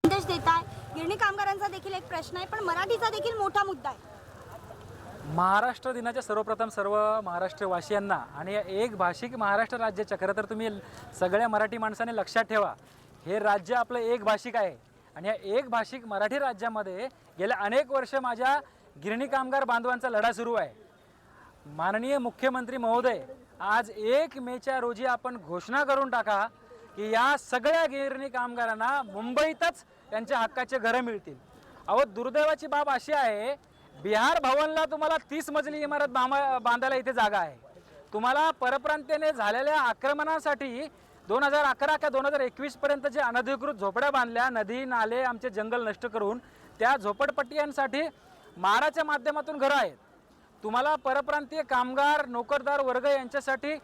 संदेश देत आहे. गिरणी कामगारांचा देखील एक प्रश्न आहे, पण मराठीचा देखील मोठा मुद्दा आहे. महाराष्ट्र दिनाच्या सर्वप्रथम सर्व महाराष्ट्रवासियांना आणि या एक भाषिक महाराष्ट्र राज्याच्या खरं तर तुम्ही सगळ्या मराठी माणसाने लक्षात ठेवा, हे राज्य आपलं एक भाषिक आहे आणि या एक भाषिक मराठी राज्यामध्ये गेल्या अनेक वर्ष माझ्या गिरणी कामगार बांधवांचा लढा सुरू आहे. माननीय मुख्यमंत्री महोदय, आज 1 मेच्या रोजी आपण घोषणा करून टाका की या सगळ्या गिरणी कामगारांना मुंबईतच त्यांच्या हक्काचे घरं मिळतील. अहो, दुर्दैवाची बाब अशी आहे, बिहार भवनला तुम्हाला 30 मजली इमारत बांधायला इथे जागा आहे. तुम्हाला परप्रांतीने झालेल्या आक्रमणासाठी 2011 का 2021 पर्यंत जे अनधिकृत झोपड्या बांधल्या, नदी नाले आमचे जंगल नष्ट करून त्या झोपडपट्ट्यांसाठी माराच्या माध्यमातून घरं आहेत. तुम्हाला परप्रांतीय कामगार नोकरदार वर्ग यांच्यासाठी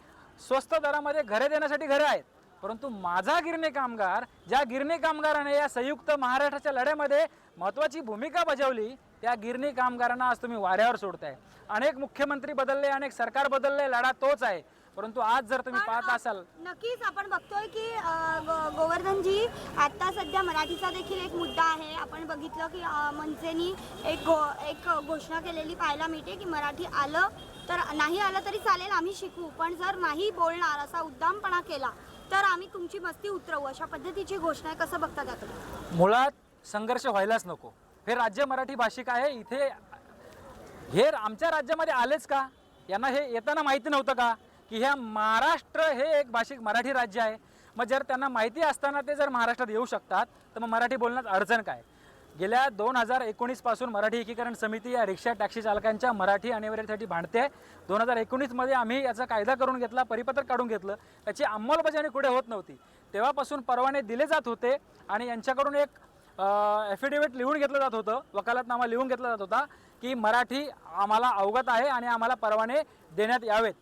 स्वस्त दरामध्ये घरे देण्यासाठी घरे आहेत. परंतु माझा गिरणी कामगार, ज्या गिरणी कामगाराने या संयुक्त महाराष्ट्राच्या लढ्यामध्ये महत्त्वाची भूमिका बजावली, त्या गिरणी कामगारांना आज तुम्ही वाऱ्यावर सोडताय. अनेक मुख्यमंत्री बदलले, अनेक सरकार बदलले, लढा तोच आहे. परंतु आज जर तुम्ही पाहत असाल, नक्कीच आपण बघतोय की गोवर्धनजी, आता सध्या मराठीचा देखील एक मुद्दा आहे. आपण बघितलं की मनसेनी एक घोषणा केलेली पाहायला मिळते की मराठी आलं तर नाही आलं तरी चालेल, आम्ही शिकू, पण जर नाही बोलणार असा उद्दामपणा केला तर आम्ही तुमची मस्ती उतरवू, अशा पद्धतीची घोषणा आहे. कसं बघता त्यात? मुळात संघर्ष व्हायलाच नको. हे राज्य मराठी भाषिक आहे. इथे हे आमच्या राज्यामध्ये आलेच का? यांना हे येताना माहिती नव्हतं का की ह्या महाराष्ट्र हे एक भाषिक मराठी राज्य आहे? मग जर त्यांना माहिती असताना ते जर महाराष्ट्रात येऊ शकतात तर मग मराठी बोलण्यात अडचण काय? गेल्या 2019 पासून मराठी एकीकरण समिती या रिक्षा टॅक्सी चालकांच्या मराठी अनिवार्यतेसाठी भांडते. 2019 आम्ही याचा कायदा करून घेतला, परिपत्रक काढून घेतलं, त्याची अंमलबजावणी पुढे होत नव्हती. तेव्हापासून परवाने दिले जात होते आणि यांच्याकडून एक ॲफिडेव्हिट लिहून घेतलं जात होतं, वकालतनामा लिहून घेतला जात होता की मराठी आम्हाला अवगत आहे आणि आम्हाला परवाने देण्यात यावेत.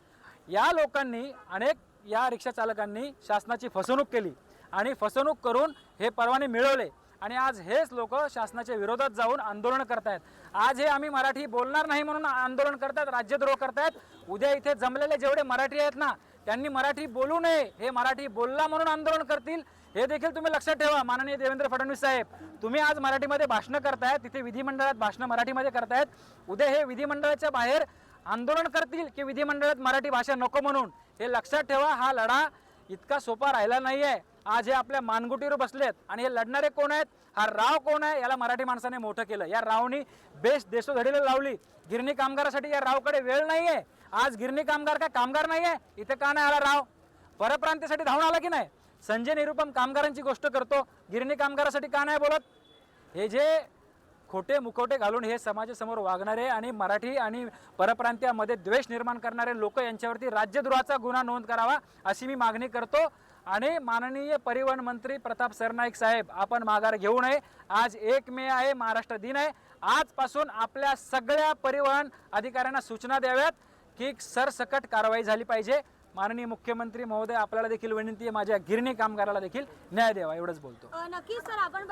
या लोकांनी, अनेक या रिक्षा चालकांनी शासनाची फसवणूक केली आणि फसवणूक करून हे परवाने मिळवले आणि आज हेच लोक शासनाच्या विरोधात जाऊन आंदोलन करतायत. आज हे आम्ही मराठी बोलणार नाही म्हणून आंदोलन करतायत, राज्यद्रोह करतायत. उद्या इथे जमलेले जेवढे मराठी आहेत ना, त्यांनी मराठी बोलू नये, हे मराठी बोलला म्हणून आंदोलन करतील, हे देखील तुम्ही लक्षात ठेवा. माननीय देवेंद्र फडणवीस साहेब, तुम्ही आज मराठीमध्ये भाषणं करतायत, तिथे विधिमंडळात भाषणं मराठीमध्ये करतायत. उद्या हे विधिमंडळाच्या बाहेर आंदोलन करतील की विधिमंडळात मराठी भाषा नको म्हणून. हे लक्षात ठेवा. हा लढा इतका सोपा राहिला नाही आहे. आज हे आपल्या मानगुटीवर बसलेत आणि हे लढणारे कोण आहेत? हा राव कोण आहे? याला मराठी माणसाने मोठं केलं. या रावनी देशोधडीला लावली. गिरणी कामगारासाठी या रावकडे वेळ नाही आहे. आज गिरणी कामगार काय कामगार नाही आहे? इथे का नाही आला राव? परप्रांतीसाठी धावून आला की नाही? संजय निरुपम कामगारांची गोष्ट करतो, गिरणी कामगारासाठी का नाही बोलत? हे जे खोटे मुखवटे घालून हे समाजासमोर वागणारे आणि मराठी आणि परप्रांतीयामध्ये द्वेष निर्माण करणारे लोक, यांच्यावरती राज्यद्रोहाचा गुन्हा नोंद करावा अशी मी मागणी करतो. आणि माननीय परिवहन मंत्री प्रताप सरनाईक साहेब, आपण माघार घेऊ नये. आज 1 मे आहे, महाराष्ट्र दिन आहे. आजपासून आपल्या सगळ्या परिवहन अधिकाऱ्यांना सूचना द्याव्यात की सरसकट कारवाई झाली पाहिजे. माननीय मुख्यमंत्री महोदय, आपल्याला देखील विनंती आहे, माझ्या गिरणी कामगाराला देखील न्याय द्यावा, एवढंच बोलतो. नक्कीच सर, आपण